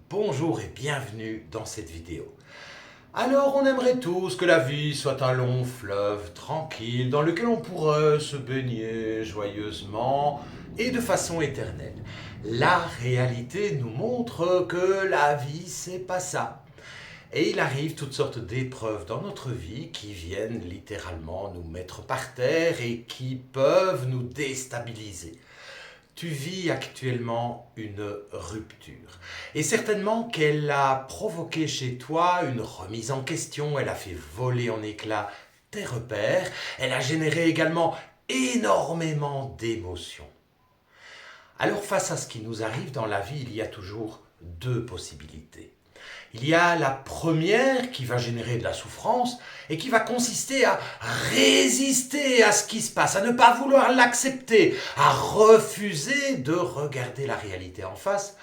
Bonjour et bienvenue dans cette vidéo. Alors on aimerait tous que la vie soit un long fleuve tranquille dans lequel on pourrait se baigner joyeusement et de façon éternelle. La réalité nous montre que la vie c'est pas ça. Et il arrive toutes sortes d'épreuves dans notre vie qui viennent littéralement nous mettre par terre et qui peuvent nous déstabiliser. Tu vis actuellement une rupture. Et certainement qu'elle a provoqué chez toi une remise en question, elle a fait voler en éclats tes repères, elle a généré également énormément d'émotions. Alors face à ce qui nous arrive dans la vie, il y a toujours deux possibilités. Il y a la première qui va générer de la souffrance et qui va consister à résister à ce qui se passe, à ne pas vouloir l'accepter, à refuser de regarder la réalité en face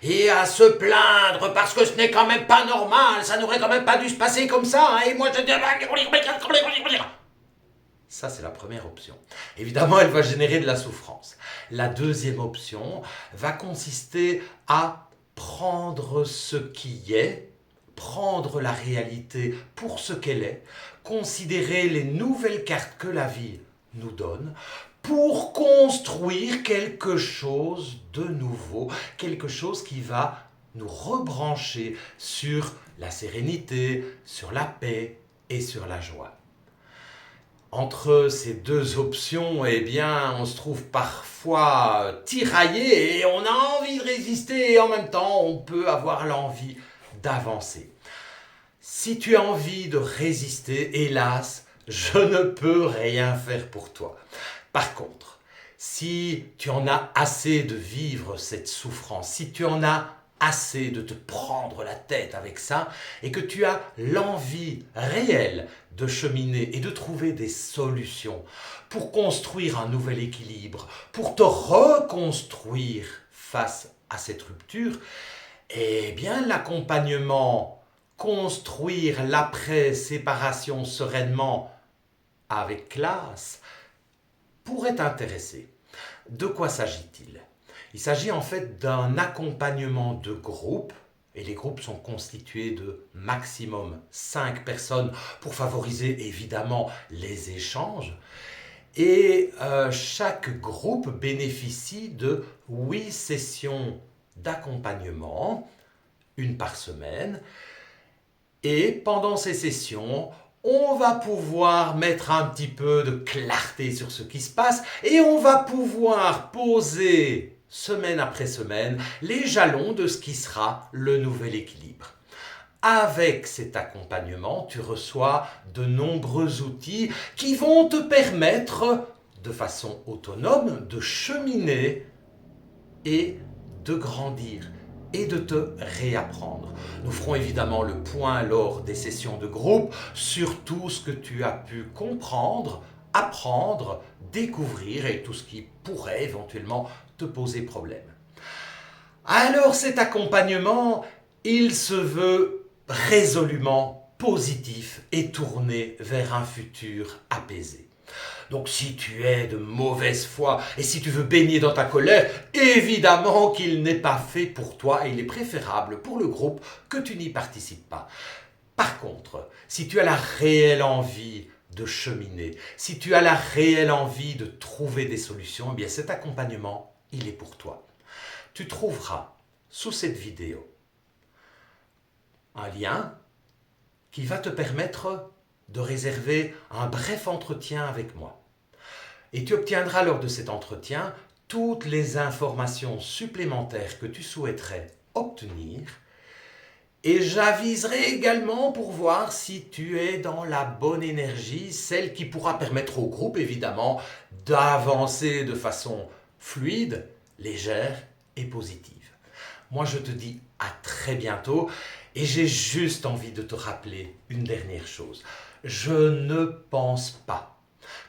et à se plaindre parce que ce n'est quand même pas normal, ça n'aurait quand même pas dû se passer comme ça, et moi je dis... Ça, c'est la première option. Évidemment, elle va générer de la souffrance. La deuxième option va consister à prendre ce qui est, prendre la réalité pour ce qu'elle est, considérer les nouvelles cartes que la vie nous donne pour construire quelque chose de nouveau, quelque chose qui va nous rebrancher sur la sérénité, sur la paix et sur la joie. Entre ces deux options, eh bien, on se trouve parfois tiraillé et on a envie de résister et en même temps, on peut avoir l'envie d'avancer. Si tu as envie de résister, hélas, je ne peux rien faire pour toi. Par contre, si tu en as assez de vivre cette souffrance, si tu en as assez de te prendre la tête avec ça et que tu as l'envie réelle de cheminer et de trouver des solutions pour construire un nouvel équilibre, pour te reconstruire face à cette rupture, eh bien l'accompagnement, construire l'après-séparation sereinement avec classe, pourrait t'intéresser. De quoi s'agit-il ? Il s'agit en fait d'un accompagnement de groupe, et les groupes sont constitués de maximum 5 personnes pour favoriser évidemment les échanges. Et chaque groupe bénéficie de 8 sessions d'accompagnement, une par semaine. Et pendant ces sessions, on va pouvoir mettre un petit peu de clarté sur ce qui se passe et on va pouvoir poser semaine après semaine les jalons de ce qui sera le nouvel équilibre. Avec cet accompagnement, tu reçois de nombreux outils qui vont te permettre, de façon autonome, de cheminer et de grandir et de te réapprendre. Nous ferons évidemment le point lors des sessions de groupe sur tout ce que tu as pu comprendre, apprendre, découvrir et tout ce qui pourrait éventuellement te poser problème. Alors cet accompagnement, il se veut résolument positif et tourné vers un futur apaisé. Donc si tu es de mauvaise foi et si tu veux baigner dans ta colère, évidemment qu'il n'est pas fait pour toi et il est préférable pour le groupe que tu n'y participes pas. Par contre, si tu as la réelle envie de cheminer, si tu as la réelle envie de trouver des solutions, eh bien cet accompagnement, il est pour toi. Tu trouveras sous cette vidéo un lien qui va te permettre de réserver un bref entretien avec moi. Et tu obtiendras lors de cet entretien toutes les informations supplémentaires que tu souhaiterais obtenir. Et j'aviserai également pour voir si tu es dans la bonne énergie, celle qui pourra permettre au groupe évidemment d'avancer de façon fluide, légère et positive. Moi je te dis à très bientôt et j'ai juste envie de te rappeler une dernière chose. Je ne pense pas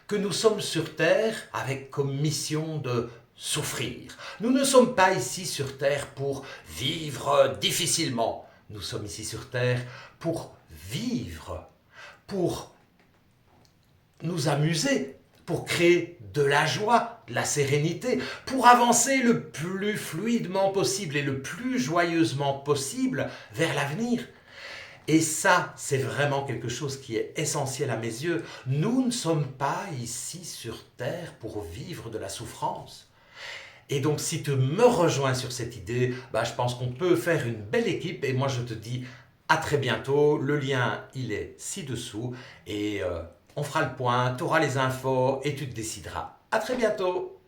que nous sommes sur Terre avec comme mission de souffrir. Nous ne sommes pas ici sur Terre pour vivre difficilement. Nous sommes ici sur Terre pour vivre, pour nous amuser, pour créer de la joie, de la sérénité, pour avancer le plus fluidement possible et le plus joyeusement possible vers l'avenir. Et ça, c'est vraiment quelque chose qui est essentiel à mes yeux. Nous ne sommes pas ici sur Terre pour vivre de la souffrance. Et donc, si tu me rejoins sur cette idée, je pense qu'on peut faire une belle équipe. Et moi, je te dis à très bientôt. Le lien, il est ci-dessous. Et on fera le point, tu auras les infos et tu te décideras. À très bientôt.